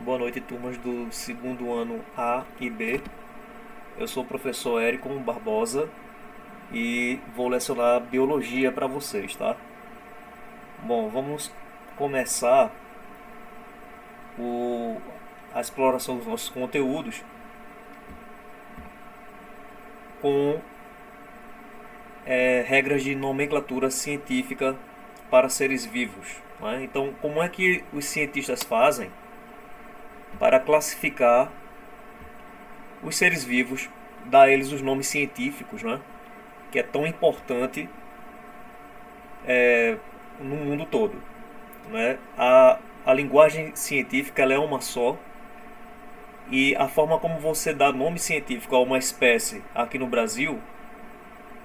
Boa noite, turmas do segundo ano A e B. Eu sou o professor Érico Barbosa e vou lecionar biologia para vocês, tá? Bom, vamos começar o, a exploração dos nossos conteúdos com regras de nomenclatura científica para seres vivos, né? Então, como é que os cientistas fazem para classificar os seres vivos, dar a eles os nomes científicos, né? Que é tão importante no mundo todo, né? A linguagem científica ela é uma só e a forma como você dá nome científico a uma espécie aqui no Brasil,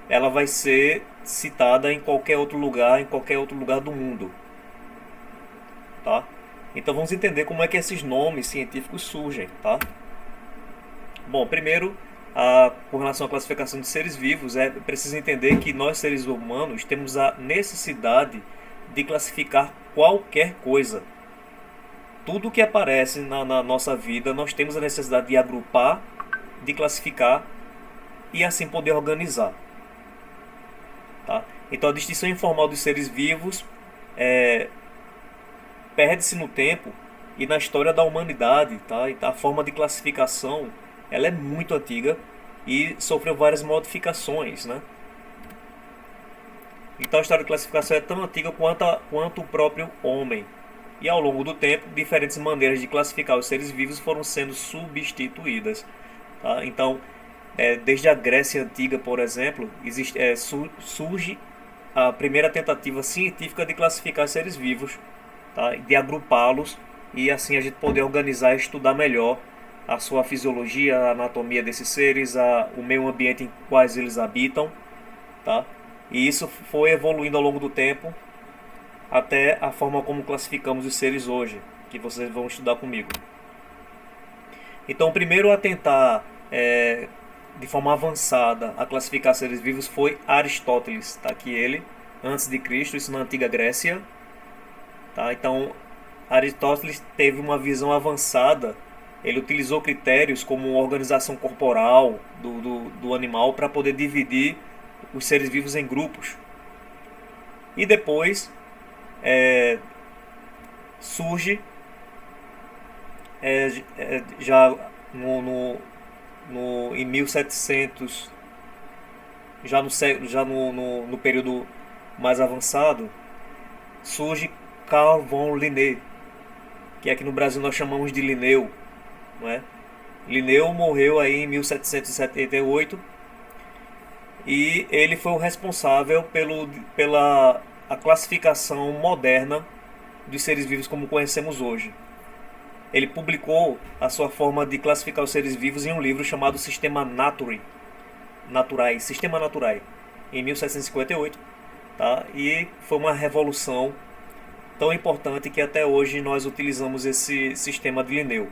ela vai ser citada em qualquer outro lugar do mundo, tá? Então vamos entender como é que esses nomes científicos surgem, tá? Bom, primeiro, com relação à classificação de seres vivos, é preciso entender que nós, seres humanos, temos a necessidade de classificar qualquer coisa. Tudo que aparece na nossa vida, nós temos a necessidade de agrupar, de classificar e assim poder organizar. Tá? Então a distinção informal dos seres vivos perde-se no tempo e na história da humanidade. Tá? Então, a forma de classificação ela é muito antiga e sofreu várias modificações, né? Então a história de classificação é tão antiga quanto o próprio homem. E ao longo do tempo, diferentes maneiras de classificar os seres vivos foram sendo substituídas. Tá? Então, desde a Grécia Antiga, por exemplo, surge a primeira tentativa científica de classificar seres vivos, tá? De agrupá-los e assim a gente poder organizar e estudar melhor a sua fisiologia, a anatomia desses seres, o meio ambiente em quais eles habitam, tá? E isso foi evoluindo ao longo do tempo até a forma como classificamos os seres hoje, que vocês vão estudar comigo. Então, o primeiro a tentar, de forma avançada, a classificar seres vivos foi Aristóteles, tá aqui ele, antes de Cristo, isso na antiga Grécia, tá? Então, Aristóteles teve uma visão avançada. Ele utilizou critérios como organização corporal do animal para poder dividir os seres vivos em grupos. E depois surge já em 1700, no período mais avançado, surge Carl von Linné, que aqui no Brasil nós chamamos de Linneu. Não é? Linneu morreu aí em 1778 e ele foi o responsável pela a classificação moderna dos seres vivos como conhecemos hoje. Ele publicou a sua forma de classificar os seres vivos em um livro chamado Sistema Naturae, em 1758, tá? E foi uma revolução tão importante que até hoje nós utilizamos esse sistema de Linneu.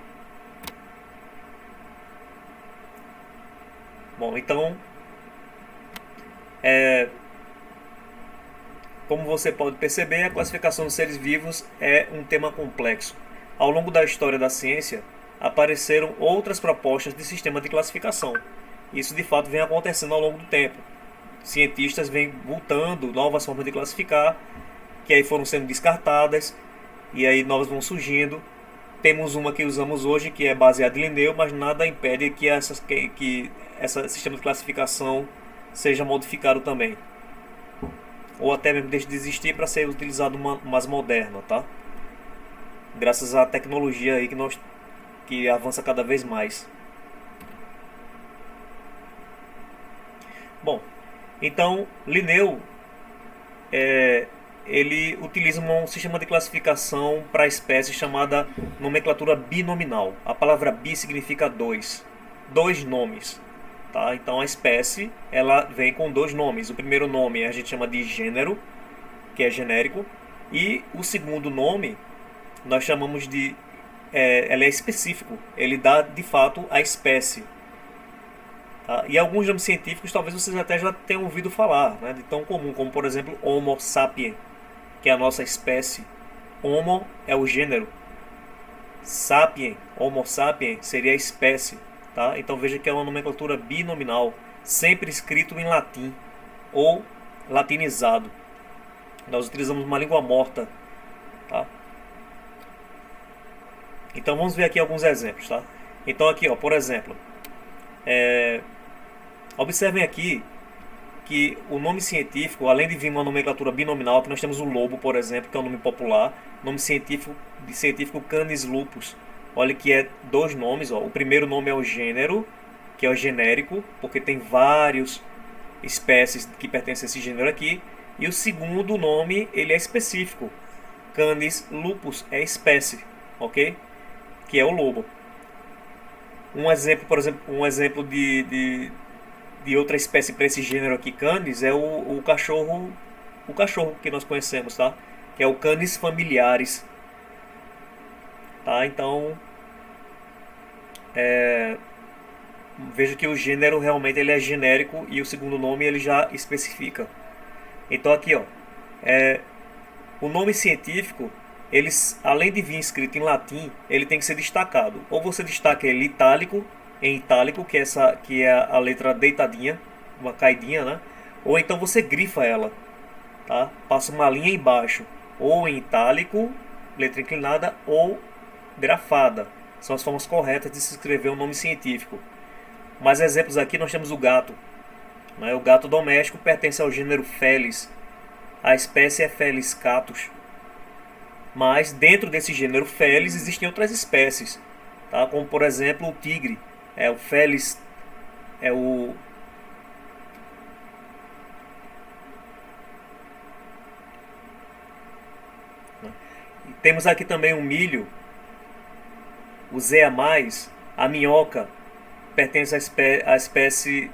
Bom, então, como você pode perceber, a classificação dos seres vivos é um tema complexo. Ao longo da história da ciência, apareceram outras propostas de sistema de classificação. Isso de fato vem acontecendo ao longo do tempo. Cientistas vêm voltando novas formas de classificar, que aí foram sendo descartadas, e aí novas vão surgindo. Temos uma que usamos hoje, que é baseada em Linneu, mas nada impede que esse sistema de classificação seja modificado também. Ou até mesmo deixe de existir para ser utilizado mais moderna, tá? Graças à tecnologia aí que avança cada vez mais. Bom, então Linneu ele utiliza um sistema de classificação para a espécie chamada nomenclatura binominal. A palavra bi significa dois nomes, tá? Então a espécie ela vem com dois nomes. O primeiro nome a gente chama de gênero, que é genérico, e o segundo nome nós chamamos de ele é específico, ele dá de fato a espécie. Tá? E alguns nomes científicos talvez vocês até já tenham ouvido falar, né, de tão comum, como por exemplo Homo sapiens, que é a nossa espécie. Homo é o gênero, Sapien, Homo sapien, seria a espécie. Tá? Então veja que é uma nomenclatura binominal, sempre escrito em latim ou latinizado. Nós utilizamos uma língua morta. Tá? Então vamos ver aqui alguns exemplos. Tá? Então aqui, ó, por exemplo, observem aqui que o nome científico, além de vir uma nomenclatura binominal, que nós temos o lobo, por exemplo, que é um nome popular, nome científico Canis lupus. Olha que é dois nomes, ó. O primeiro nome é o gênero, que é o genérico, porque tem várias espécies que pertencem a esse gênero aqui. E o segundo nome, ele é específico. Canis lupus é espécie, ok? Que é o lobo. Um exemplo, por exemplo, de outra espécie para esse gênero aqui, Canis, é o cachorro que nós conhecemos, tá? Que é o Canis familiaris. Tá? Então, veja que o gênero realmente ele é genérico e o segundo nome ele já especifica. Então aqui, ó, o nome científico, além de vir escrito em latim, ele tem que ser destacado. Ou você destaca ele em itálico, que é a letra deitadinha, uma caidinha, né? Ou então você grifa ela, tá? Passa uma linha embaixo, ou em itálico, letra inclinada, ou grafada. São as formas corretas de se escrever um nome científico. Mais exemplos aqui nós temos o gato, né? O gato doméstico pertence ao gênero Felis. A espécie é Felis catus. Mas dentro desse gênero Felis existem outras espécies, tá? Como por exemplo o tigre, o Felis, temos aqui também o milho, o zeamais, a minhoca pertence à espécie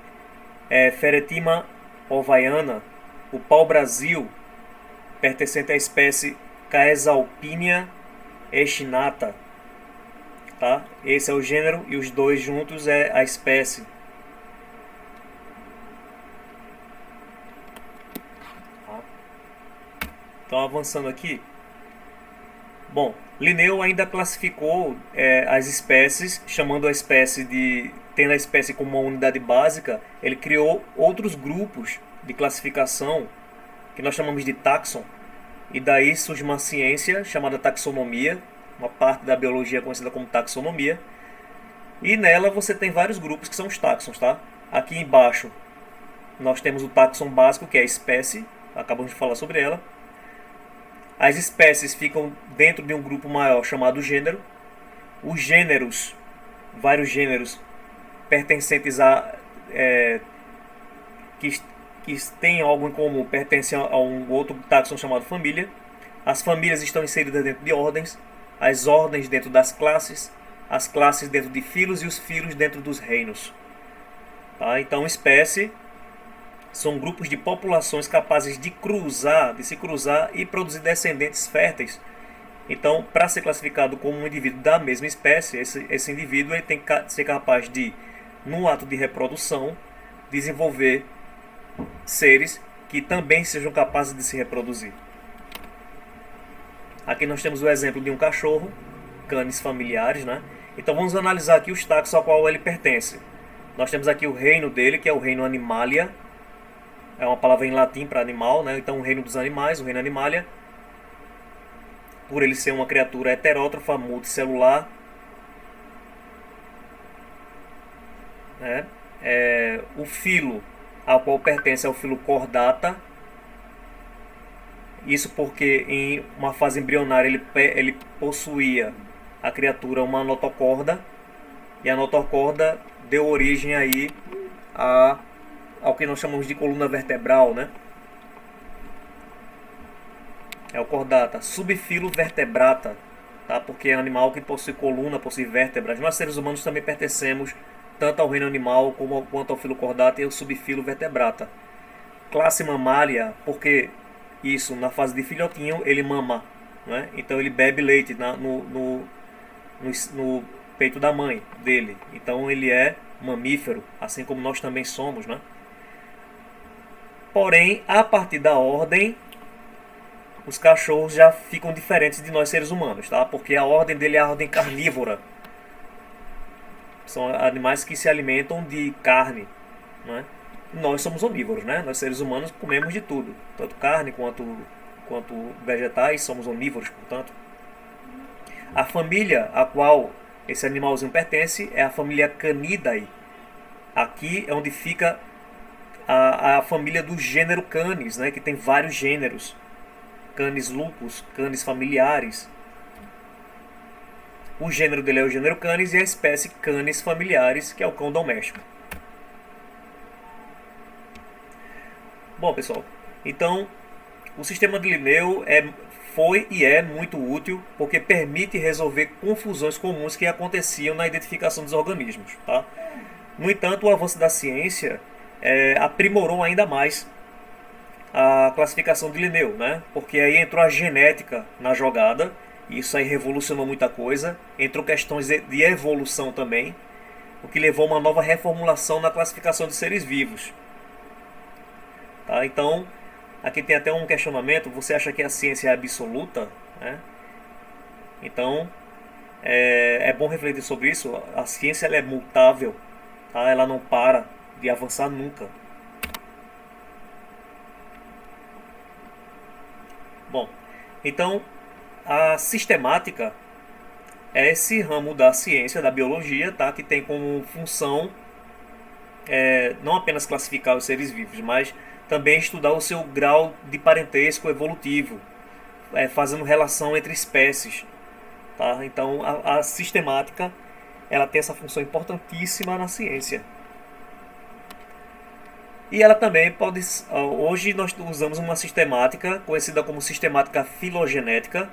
Feretima ovaiana, o pau-brasil pertencente à espécie Caesalpinia echinata. Tá? Esse é o gênero e os dois juntos é a espécie. Tá? Então avançando aqui. Bom, Linneu ainda classificou as espécies, tendo a espécie como uma unidade básica, ele criou outros grupos de classificação que nós chamamos de taxon. E daí surge uma ciência chamada taxonomia, uma parte da biologia conhecida como taxonomia. E nela você tem vários grupos que são os taxons, tá? Aqui embaixo nós temos o taxon básico, que é a espécie, acabamos de falar sobre ela. As espécies ficam dentro de um grupo maior chamado gênero. Os gêneros, vários gêneros pertencentes que têm algo em comum, pertencem a um outro taxon chamado família. As famílias estão inseridas dentro de ordens, as ordens dentro das classes, as classes dentro de filos e os filos dentro dos reinos. Tá? Então, espécie são grupos de populações capazes de se cruzar e produzir descendentes férteis. Então, para ser classificado como um indivíduo da mesma espécie, esse indivíduo ele tem que ser capaz de, no ato de reprodução, desenvolver seres que também sejam capazes de se reproduzir. Aqui nós temos o exemplo de um cachorro, Canis familiaris, né? Então vamos analisar aqui os taxos ao qual ele pertence. Nós temos aqui o reino dele, que é o reino Animalia. É uma palavra em latim para animal, né? Então o reino dos animais, o reino Animalia. Por ele ser uma criatura heterótrofa, multicelular, né? O filo ao qual pertence é o filo Chordata. Isso porque em uma fase embrionária ele possuía a criatura uma notocorda, e a notocorda deu origem aí ao que nós chamamos de coluna vertebral, né? É o Chordata. Subfilo Vertebrata, tá? Porque é um animal que possui coluna, possui vértebras. Nós seres humanos também pertencemos tanto ao reino animal quanto ao filo Chordata e ao subfilo Vertebrata. Classe Mamália, porque isso, na fase de filhotinho, ele mama, né? Então ele bebe leite no peito da mãe dele. Então ele é mamífero, assim como nós também somos, né? Porém, a partir da ordem, os cachorros já ficam diferentes de nós seres humanos, tá? Porque a ordem dele é a ordem carnívora. São animais que se alimentam de carne, né? Nós somos onívoros, né? Nós seres humanos comemos de tudo, tanto carne quanto vegetais, somos onívoros, portanto. A família a qual esse animalzinho pertence é a família Canidae. Aqui é onde fica a família do gênero Canis, né? Que tem vários gêneros. Canis lupus, Canis familiares. O gênero dele é o gênero Canis e a espécie Canis familiares, que é o cão doméstico. Bom, pessoal, então o sistema de Linneu foi e é muito útil porque permite resolver confusões comuns que aconteciam na identificação dos organismos. Tá? No entanto, o avanço da ciência aprimorou ainda mais a classificação de Linneu, né? Porque aí entrou a genética na jogada, e isso aí revolucionou muita coisa, entrou questões de evolução também, o que levou a uma nova reformulação na classificação de seres vivos. Tá? Então, aqui tem até um questionamento: você acha que a ciência é absoluta? Né? Então, é bom refletir sobre isso. A ciência ela é mutável, tá? Ela não para de avançar nunca. Bom, então a sistemática é esse ramo da ciência, da biologia, tá? Que tem como função não apenas classificar os seres vivos, mas também estudar o seu grau de parentesco evolutivo, fazendo relação entre espécies. Tá? Então a sistemática ela tem essa função importantíssima na ciência. E ela também pode... Hoje nós usamos uma sistemática conhecida como sistemática filogenética,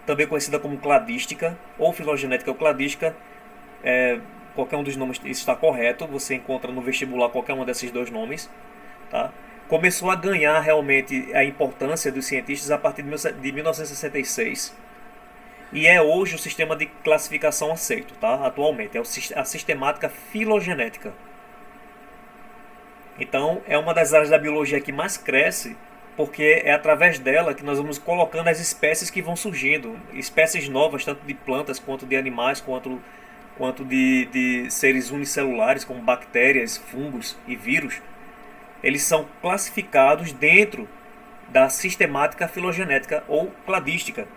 também conhecida como cladística, ou filogenética ou cladística. Qualquer um dos nomes está correto, você encontra no vestibular qualquer um desses dois nomes. Tá? Começou a ganhar realmente a importância dos cientistas a partir de 1966. E é hoje o sistema de classificação aceito, tá? Atualmente. É a sistemática filogenética. Então, é uma das áreas da biologia que mais cresce, porque é através dela que nós vamos colocando as espécies que vão surgindo. Espécies novas, tanto de plantas, quanto de animais, quanto de seres unicelulares, como bactérias, fungos e vírus. Eles são classificados dentro da sistemática filogenética ou cladística.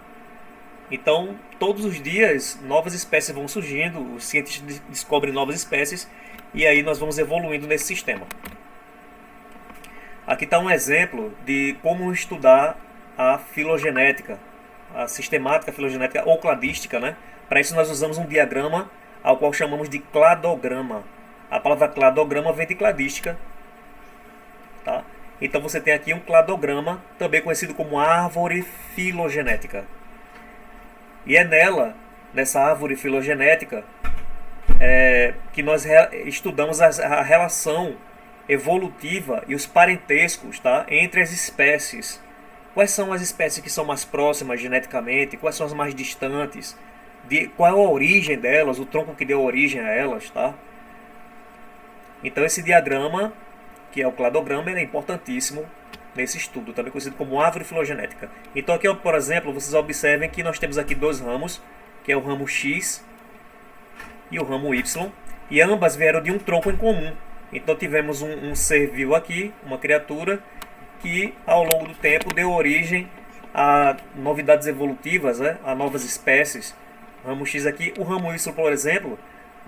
Então, todos os dias, novas espécies vão surgindo, os cientistas descobrem novas espécies, e aí nós vamos evoluindo nesse sistema. Aqui está um exemplo de como estudar a filogenética, a sistemática filogenética ou cladística, né? Para isso nós usamos um diagrama ao qual chamamos de cladograma. A palavra cladograma vem de cladística. Tá? Então você tem aqui um cladograma, também conhecido como árvore filogenética. E é nessa árvore filogenética, que nós estudamos a relação evolutiva e os parentescos, tá, entre as espécies. Quais são as espécies que são mais próximas geneticamente, quais são as mais distantes, qual é a origem delas, o tronco que deu origem a elas. Tá? Então esse diagrama, que é o cladograma, ele é importantíssimo nesse estudo, também conhecido como árvore filogenética. Então aqui, por exemplo, vocês observem que nós temos aqui dois ramos, que é o ramo X e o ramo Y, e ambas vieram de um tronco em comum. Então tivemos um ser vivo aqui, uma criatura, que ao longo do tempo deu origem a novidades evolutivas, né? A novas espécies. O ramo X aqui, o ramo Y, por exemplo,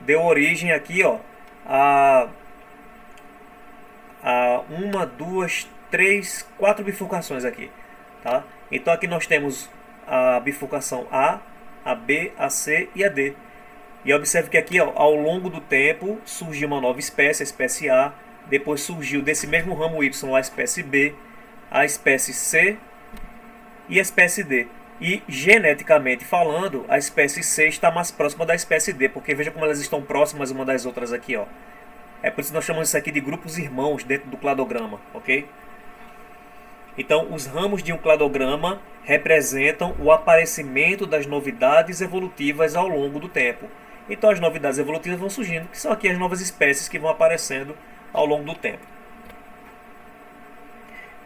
deu origem aqui, ó, a uma, duas, três, quatro bifurcações aqui. Tá? Então aqui nós temos a bifurcação a B, a C e a D. E observe que aqui, ó, ao longo do tempo surgiu uma nova espécie, a espécie A. Depois surgiu desse mesmo ramo Y a espécie B, a espécie C e a espécie D. E geneticamente falando, a espécie C está mais próxima da espécie D, porque veja como elas estão próximas uma das outras aqui, ó. É por isso que nós chamamos isso aqui de grupos irmãos dentro do cladograma, ok? Então, os ramos de um cladograma representam o aparecimento das novidades evolutivas ao longo do tempo. Então, as novidades evolutivas vão surgindo, que são aqui as novas espécies que vão aparecendo ao longo do tempo.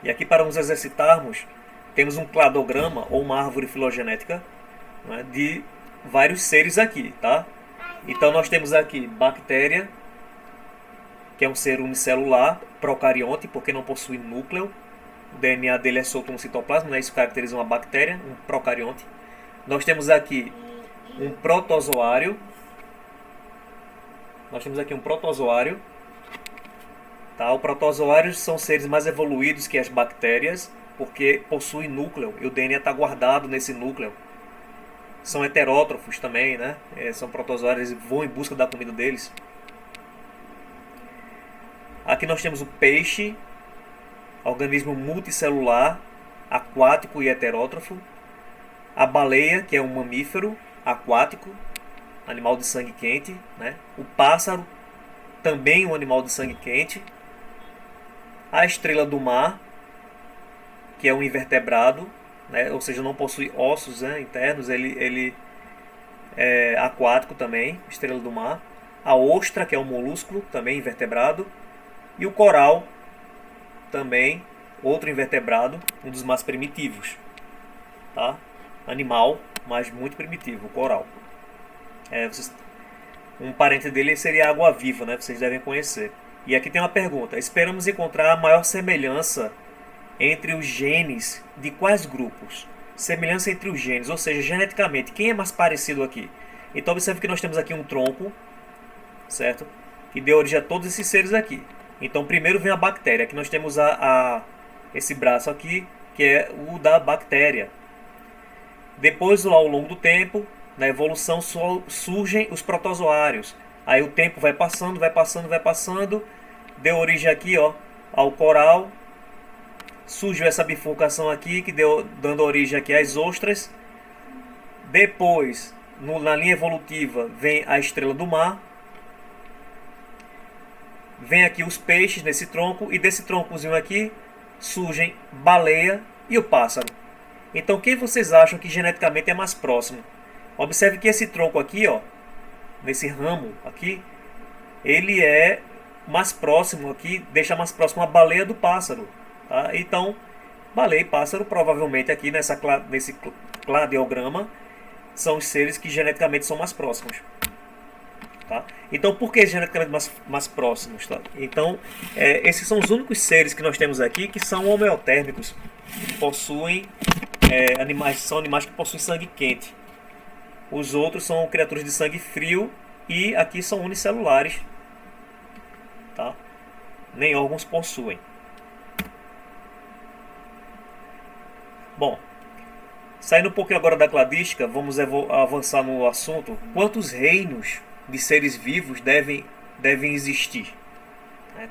E aqui, para nos exercitarmos, temos um cladograma ou uma árvore filogenética, né, de vários seres aqui, tá? Então nós temos aqui bactéria, que é um ser unicelular, procarionte, porque não possui núcleo. O DNA dele é solto no citoplasma, né? Isso caracteriza uma bactéria, um procarionte. Nós temos aqui um protozoário. Tá? Os protozoários são seres mais evoluídos que as bactérias, porque possuem núcleo e o DNA está guardado nesse núcleo. São heterótrofos também, né? São protozoários e vão em busca da comida deles. Aqui nós temos o peixe, organismo multicelular, aquático e heterótrofo. A baleia, que é um mamífero aquático, animal de sangue quente, né? O pássaro, também um animal de sangue quente. A estrela do mar, que é um invertebrado, né? Ou seja, não possui ossos, né, internos, ele é aquático também, estrela do mar. A ostra, que é um molúsculo, também invertebrado. E o coral, também outro invertebrado, um dos mais primitivos, tá? Animal, mas muito primitivo, o coral. Um parente dele seria a água-viva, né? Vocês devem conhecer. E aqui tem uma pergunta: esperamos encontrar a maior semelhança entre os genes de quais grupos? Semelhança entre os genes, ou seja, geneticamente, quem é mais parecido aqui? Então observe que nós temos aqui um tronco, certo? Que deu origem a todos esses seres aqui. Então primeiro vem a bactéria. Aqui nós temos esse braço aqui, que é o da bactéria. Depois, ao longo do tempo, na evolução, surgem os protozoários. Aí o tempo vai passando, deu origem aqui, ó, ao coral. Surgiu essa bifurcação aqui, que dando origem aqui às ostras. Depois, na linha evolutiva, vem a estrela do mar. Vem aqui os peixes nesse tronco, e desse troncozinho aqui surgem baleia e o pássaro. Então quem vocês acham que geneticamente é mais próximo? Observe que esse tronco aqui, ó, nesse ramo aqui, ele é mais próximo aqui, deixa mais próximo a baleia do pássaro, tá? Então, baleia e pássaro provavelmente aqui nesse cladeograma são os seres que geneticamente são mais próximos. Tá? Então, por que geneticamente mais próximos? Tá? Então, esses são os únicos seres que nós temos aqui que são homeotérmicos, que possuem são animais que possuem sangue quente. Os outros são criaturas de sangue frio e aqui são unicelulares, tá? Nem órgãos possuem. Bom, saindo um pouquinho agora da cladística, vamos avançar no assunto. Quantos reinos de seres vivos devem existir?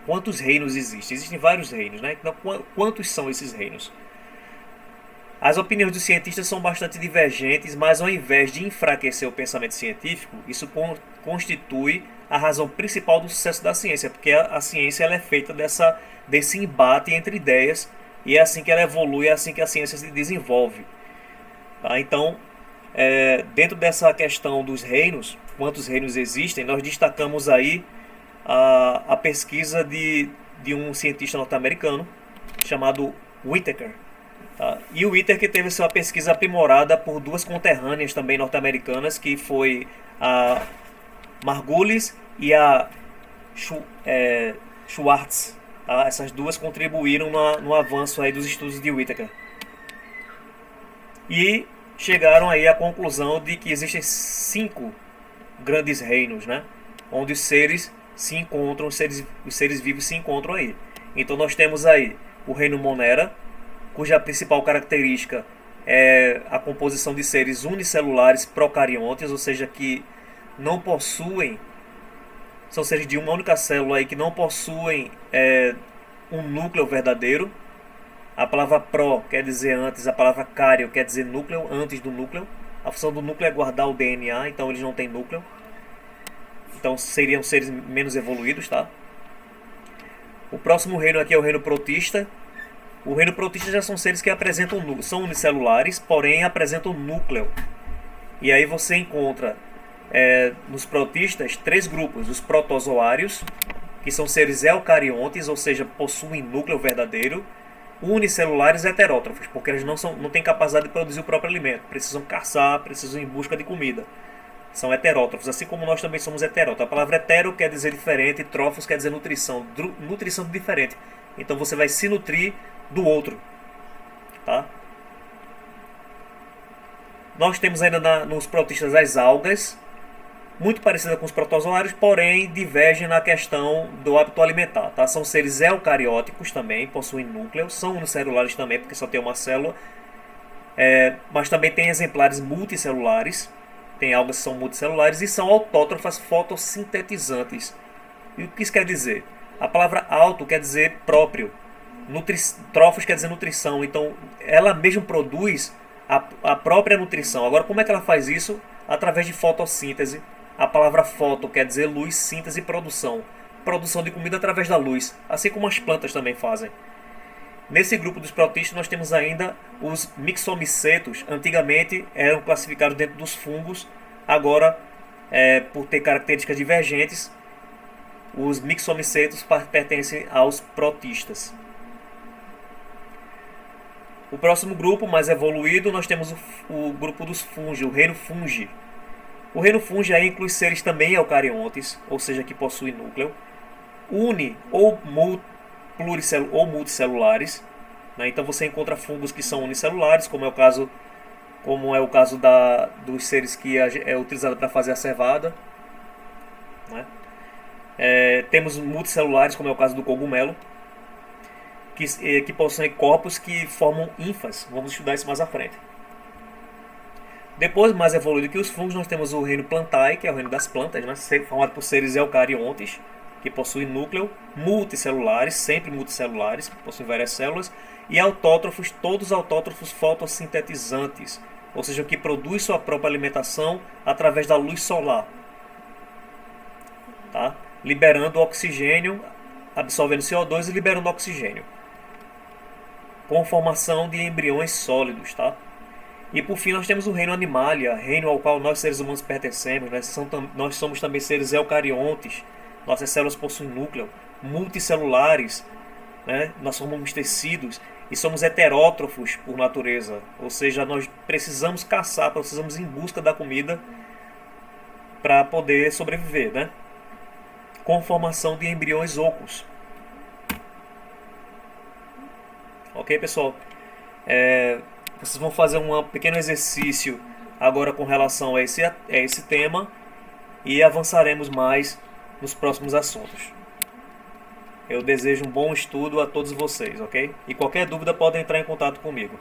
Quantos reinos existem? Existem vários reinos, né? Então, quantos são esses reinos? As opiniões dos cientistas são bastante divergentes, mas ao invés de enfraquecer o pensamento científico, isso constitui a razão principal do sucesso da ciência, porque a ciência ela é feita desse embate entre ideias, e é assim que ela evolui, é assim que a ciência se desenvolve. Tá? Então, dentro dessa questão dos reinos, quantos reinos existem, nós destacamos aí a pesquisa de um cientista norte-americano chamado Whittaker. Tá? E o Whittaker teve sua pesquisa aprimorada por duas conterrâneas também norte-americanas, que foi a Margulis e a Schwartz. Tá? Essas duas contribuíram no avanço aí dos estudos de Whittaker. E chegaram aí à conclusão de que existem 5 grandes reinos, né? Onde os seres se encontram, os seres vivos se encontram aí. Então nós temos aí o reino Monera, cuja principal característica é a composição de seres unicelulares procariontes, ou seja, que não possuem, são seres de uma única célula aí, que não possuem um núcleo verdadeiro. A palavra pro quer dizer antes, a palavra cário quer dizer núcleo, antes do núcleo. A função do núcleo é guardar o DNA, então eles não têm núcleo. Então seriam seres menos evoluídos, tá? O próximo reino aqui é o reino protista. O reino protista já são seres que são unicelulares, porém apresentam núcleo. E aí você encontra nos protistas 3 grupos: os protozoários, que são seres eucariontes, ou seja, possuem núcleo verdadeiro; unicelulares heterótrofos, porque eles não têm capacidade de produzir o próprio alimento, precisam caçar, precisam ir em busca de comida. São heterótrofos, assim como nós também somos heterótrofos. A palavra hetero quer dizer diferente, trófos quer dizer nutrição, nutrição diferente. Então você vai se nutrir do outro, tá? Nós temos ainda nos protistas as algas, muito parecida com os protozoários, porém divergem na questão do hábito alimentar, tá? São seres eucarióticos também, possuem núcleo, são unicelulares também, porque só tem uma célula, mas também tem exemplares multicelulares, tem algas que são multicelulares e são autótrofas fotossintetizantes. E o que isso quer dizer? A palavra auto quer dizer próprio, trófos quer dizer nutrição, então ela mesma produz a própria nutrição. Agora, como é que ela faz isso? Através de fotossíntese. A palavra foto quer dizer luz, síntese e produção. Produção de comida através da luz, assim como as plantas também fazem. Nesse grupo dos protistas nós temos ainda os mixomicetos. Antigamente eram classificados dentro dos fungos, agora, por ter características divergentes, os mixomicetos pertencem aos protistas. O próximo grupo, mais evoluído, nós temos o grupo dos fungi, o reino fungi. O reino fungi aí inclui seres também eucariontes, ou seja, que possuem núcleo, ou multicelulares, né? Então você encontra fungos que são unicelulares, como é o caso dos seres que é utilizado para fazer a cevada, né? Temos multicelulares, como é o caso do cogumelo, que possuem corpos que formam ínfas. Vamos estudar isso mais à frente. Depois, mais evoluído que os fungos, nós temos o reino plantae, que é o reino das plantas, né? Formado por seres eucariontes, que possuem núcleo, multicelulares, sempre multicelulares, que possuem várias células, e autótrofos, todos autótrofos fotossintetizantes, ou seja, que produz sua própria alimentação através da luz solar, tá? Liberando oxigênio, absorvendo CO2 e liberando oxigênio, com formação de embriões sólidos, tá? E por fim nós temos o reino animalia, reino ao qual nós seres humanos pertencemos, né? Nós somos também seres eucariontes, nossas células possuem núcleo, multicelulares, né? Nós formamos tecidos e somos heterótrofos por natureza, ou seja, nós precisamos caçar, precisamos ir em busca da comida para poder sobreviver, né? Com formação de embriões ocos. Ok, pessoal? Vocês vão fazer um pequeno exercício agora com relação a esse tema e avançaremos mais nos próximos assuntos. Eu desejo um bom estudo a todos vocês, ok? E qualquer dúvida podem entrar em contato comigo.